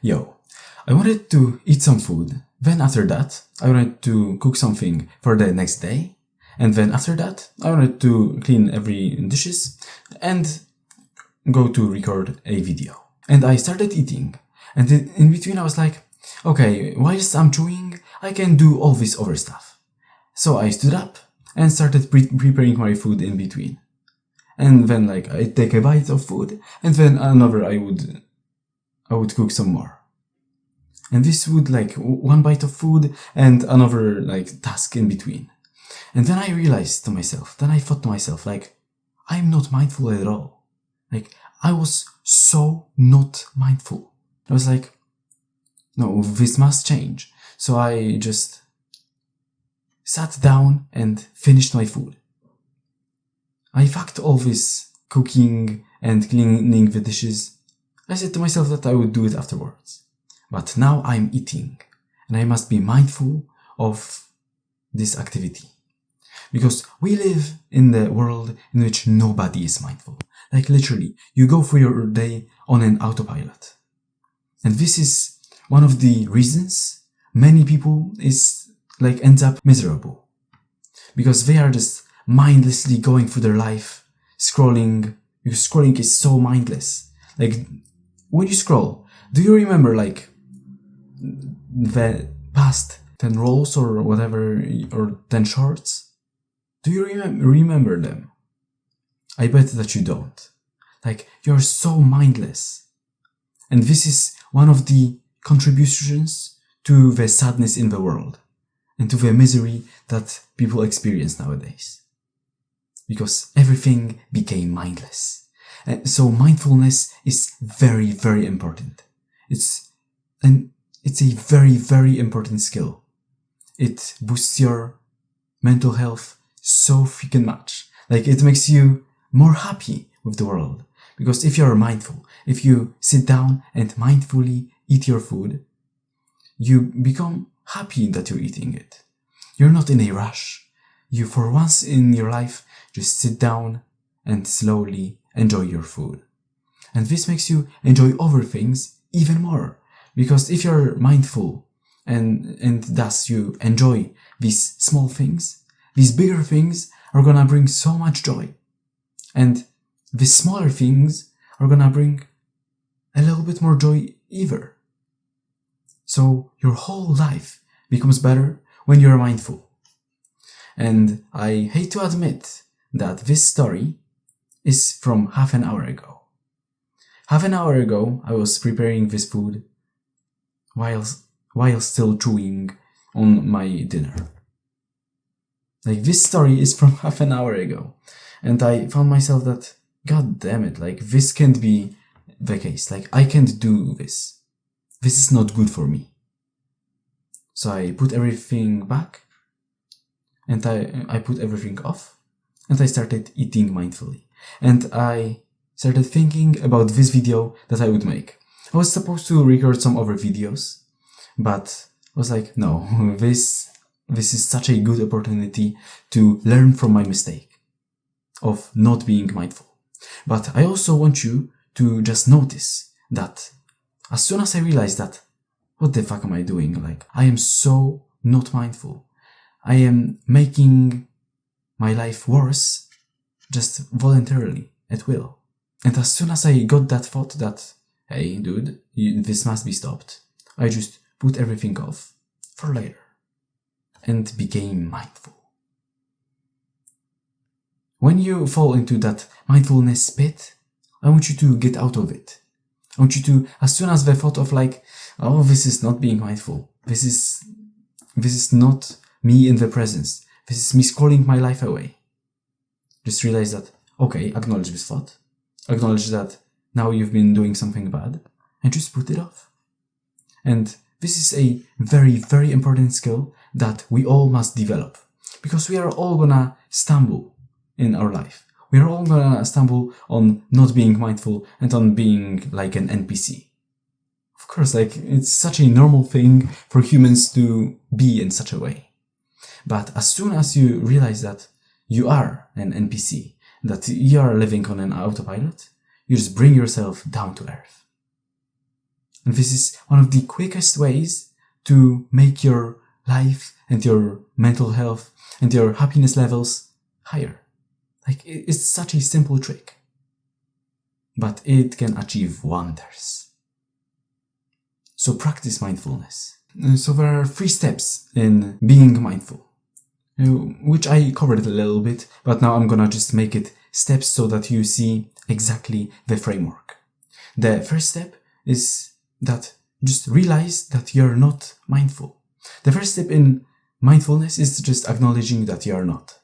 yo, I wanted to eat some food. Then after that, I wanted to cook something for the next day. And then after that, I wanted to clean every dishes and go to record a video. And I started eating. And in between I was like, okay, whilst I'm chewing, I can do all this other stuff. So I stood up and started preparing my food in between. And then like I'd take a bite of food and then another I would cook some more. And this would like one bite of food and another like task in between. And then I realized to myself, then I thought to myself like, I'm not mindful at all. Like I was so not mindful. I was like, no, this must change. So I just sat down and finished my food. I fucked all this cooking and cleaning the dishes. I said to myself that I would do it afterwards. But now I'm eating and I must be mindful of this activity. Because we live in the world in which nobody is mindful. Like literally, you go through your day on an autopilot. And this is one of the reasons many people ends up miserable. Because they are just mindlessly going through their life, scrolling. Because scrolling is so mindless. Like, when you scroll, do you remember like the past 10 rolls or whatever, or 10 shorts? Do you remember them? I bet that you don't. Like, you're so mindless. And this is one of the contributions to the sadness in the world and to the misery that people experience nowadays. Because everything became mindless. And so mindfulness is very, very important. It's a very, very important skill. It boosts your mental health so freaking much. Like, it makes you more happy with the world. Because if you're mindful, if you sit down and mindfully eat your food, you become happy that you're eating it. You're not in a rush. You, for once in your life, just sit down and slowly enjoy your food. And this makes you enjoy other things even more. Because if you're mindful and thus you enjoy these small things, these bigger things are gonna bring so much joy. And the smaller things are gonna bring a little bit more joy either. So your whole life becomes better when you're mindful. And I hate to admit that this story is from half an hour ago. Half an hour ago, I was preparing this food while still chewing on my dinner. Like, this story is from half an hour ago. And I found myself that, god damn it, like, this can't be the case. Like, I can't do this. This is not good for me. So I put everything back. And I put everything off. And I started eating mindfully. And I started thinking about this video that I would make. I was supposed to record some other videos. But I was like, no, this is such a good opportunity to learn from my mistake of not being mindful. But I also want you to just notice that as soon as I realized that, what the fuck am I doing? Like, I am so not mindful. I am making my life worse just voluntarily, at will. And as soon as I got that thought that, hey dude, this must be stopped, I just put everything off for later and became mindful. When you fall into that mindfulness pit, I want you to get out of it. I want you to, as soon as the thought of like, oh, this is not being mindful, this is not me in the presence, this is me scrolling my life away. Just realize that, okay, acknowledge this thought, acknowledge that now you've been doing something bad, and just put it off. And this is a very, very important skill that we all must develop, because we are all gonna stumble in our life. We are all gonna stumble on not being mindful and on being like an NPC. Of course, like, it's such a normal thing for humans to be in such a way. But as soon as you realize that you are an NPC, that you are living on an autopilot, you just bring yourself down to earth. And this is one of the quickest ways to make your life and your mental health and your happiness levels higher. Like, it's such a simple trick, but it can achieve wonders. So practice mindfulness. So there are 3 steps in being mindful, which I covered a little bit, but now I'm gonna just make it steps so that you see exactly the framework. The first step is that just realize that you're not mindful. The first step in mindfulness is just acknowledging that you are not.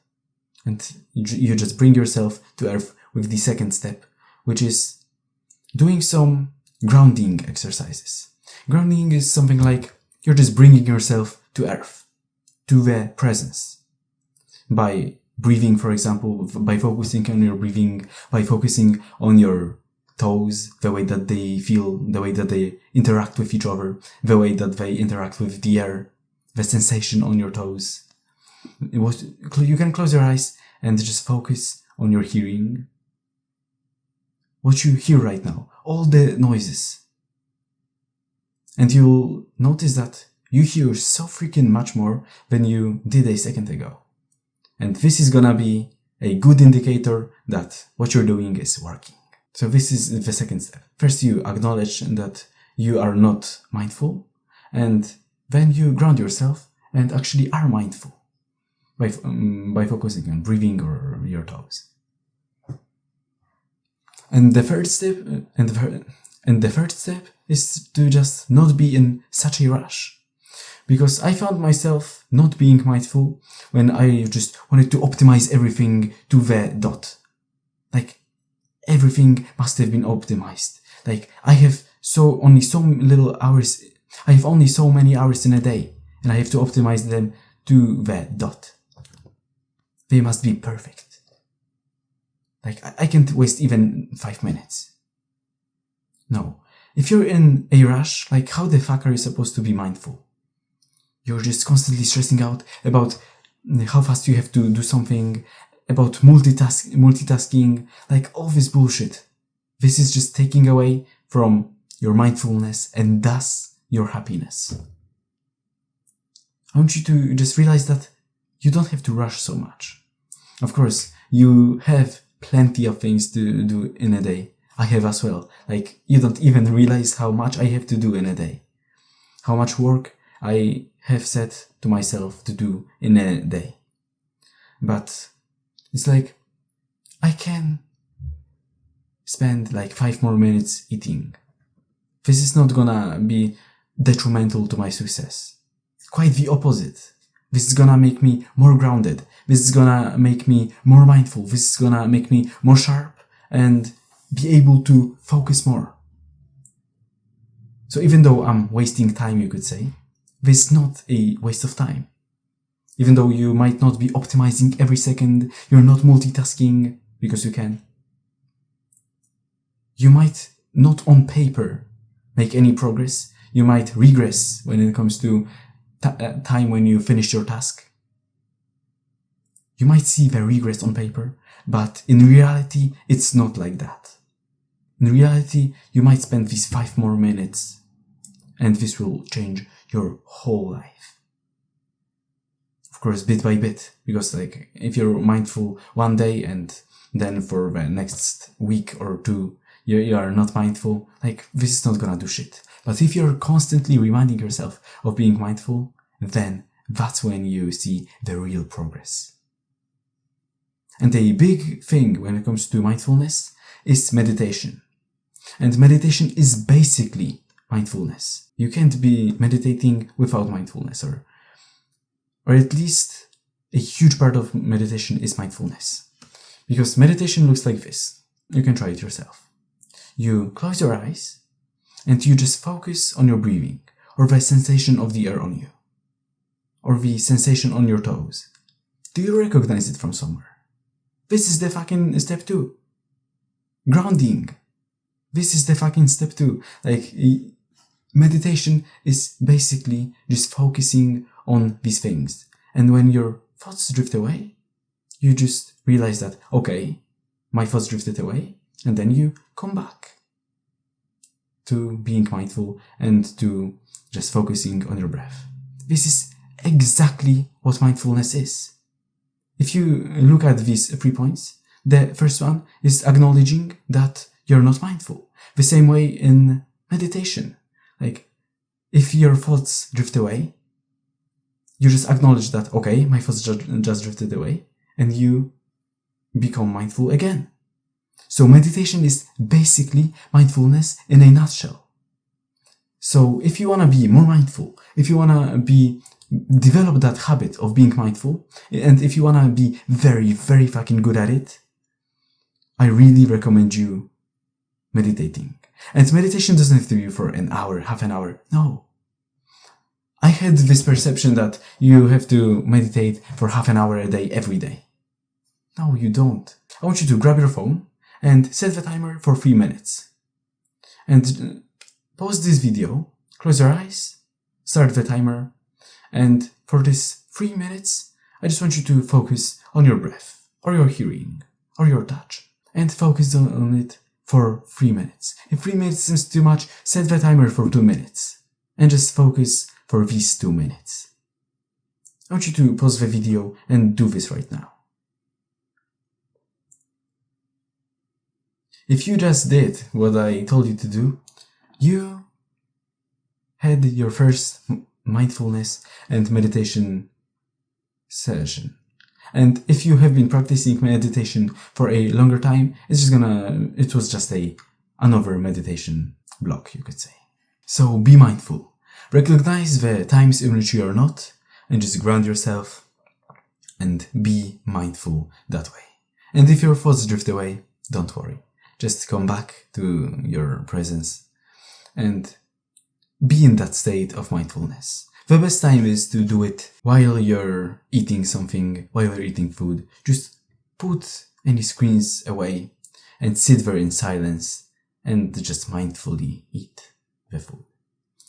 And you just bring yourself to earth with the second step, which is doing some grounding exercises. Grounding is something like you're just bringing yourself to earth, to the presence. By breathing, for example, by focusing on your breathing, by focusing on your toes, the way that they feel, the way that they interact with each other, the way that they interact with the air, the sensation on your toes. You can close your eyes and just focus on your hearing. What you hear right now, all the noises. And you'll notice that you hear so freaking much more than you did a second ago. And this is gonna be a good indicator that what you're doing is working. So this is the second step. First, you acknowledge that you are not mindful, and then you ground yourself and actually are mindful by focusing on breathing or your toes. And the third step is to just not be in such a rush. Because I found myself not being mindful when I just wanted to optimize everything to the dot. Like, everything must have been optimized. Like, I have only so many hours in a day, and I have to optimize them to the dot. They must be perfect. Like, I can't waste even 5 minutes. No. If you're in a rush, like, how the fuck are you supposed to be mindful? You're just constantly stressing out about how fast you have to do something, about multitasking, like all this bullshit. This is just taking away from your mindfulness and thus your happiness. I want you to just realize that you don't have to rush so much. Of course, you have plenty of things to do in a day. I have as well. Like, you don't even realize how much I have to do in a day. How much work I have set to myself to do in a day. But it's like, I can spend like 5 more minutes eating. This is not gonna be detrimental to my success. Quite the opposite. This is gonna make me more grounded. This is gonna make me more mindful. This is gonna make me more sharp and be able to focus more. So even though I'm wasting time, you could say, this is not a waste of time. Even though you might not be optimizing every second, you're not multitasking because you can. You might not on paper make any progress. You might regress when it comes to time when you finish your task. You might see the regress on paper, but in reality, it's not like that. In reality, you might spend these 5 more minutes, and this will change your whole life. Of course, bit by bit, because like, if you're mindful one day and then for the next week or 2, you are not mindful, like, this is not gonna do shit. But if you're constantly reminding yourself of being mindful, then that's when you see the real progress. And a big thing when it comes to mindfulness is meditation. And meditation is basically mindfulness. You can't be meditating without mindfulness, or at least a huge part of meditation is mindfulness. Because meditation looks like this. You can try it yourself. You close your eyes and you just focus on your breathing, or the sensation of the air on you, or the sensation on your toes. Do you recognize it from somewhere? This is the fucking step 2. Grounding. This is the fucking step 2. Like, meditation is basically just focusing on these things. And when your thoughts drift away, you just realize that, okay, my thoughts drifted away, and then you come back. to being mindful and to just focusing on your breath. This is exactly what mindfulness is. If you look at these 3 points, the first one is acknowledging that you're not mindful. The same way in meditation. Like, if your thoughts drift away, you just acknowledge that, okay, my thoughts just drifted away, and you become mindful again. So meditation is basically mindfulness in a nutshell. So if you want to be more mindful, if you want to develop that habit of being mindful, and if you want to be very, very fucking good at it, I really recommend you meditating. And meditation doesn't have to be for an hour, half an hour. No. I had this perception that you have to meditate for half an hour a day every day. No, you don't. I want you to grab your phone and set the timer for 3 minutes. And pause this video, close your eyes, start the timer, and for this 3 minutes, I just want you to focus on your breath, or your hearing, or your touch, and focus on it for 3 minutes. If 3 minutes seems too much, set the timer for 2 minutes, and just focus for these 2 minutes. I want you to pause the video and do this right now. If you just did what I told you to do, you had your first mindfulness and meditation session. And if you have been practicing meditation for a longer time, it was just another meditation block, you could say. So be mindful. Recognize the times in which you are not, and just ground yourself and be mindful that way. And if your thoughts drift away, don't worry. Just come back to your presence and be in that state of mindfulness. The best time is to do it while you're eating something, while you're eating food. Just put any screens away and sit there in silence and just mindfully eat the food.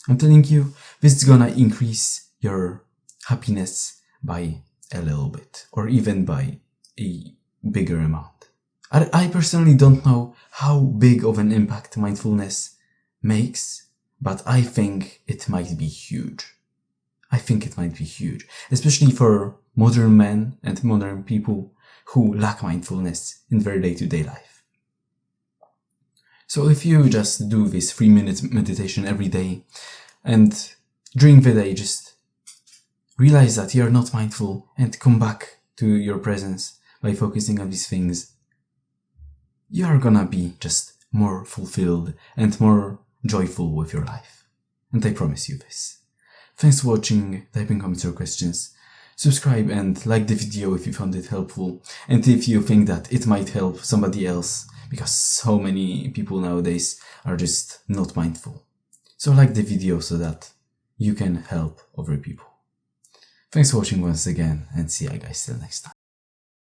I'm telling you, this is gonna increase your happiness by a little bit, or even by a bigger amount. I personally don't know how big of an impact mindfulness makes, but I think it might be huge. I think it might be huge, especially for modern men and modern people who lack mindfulness in their day-to-day life. So if you just do this 3-minute meditation every day, and during the day just realize that you're not mindful and come back to your presence by focusing on these things, you are gonna be just more fulfilled and more joyful with your life. And I promise you this. Thanks for watching, type in comments or questions, subscribe and like the video if you found it helpful, and if you think that it might help somebody else, because so many people nowadays are just not mindful. So like the video so that you can help other people. Thanks for watching once again, and see you guys till next time.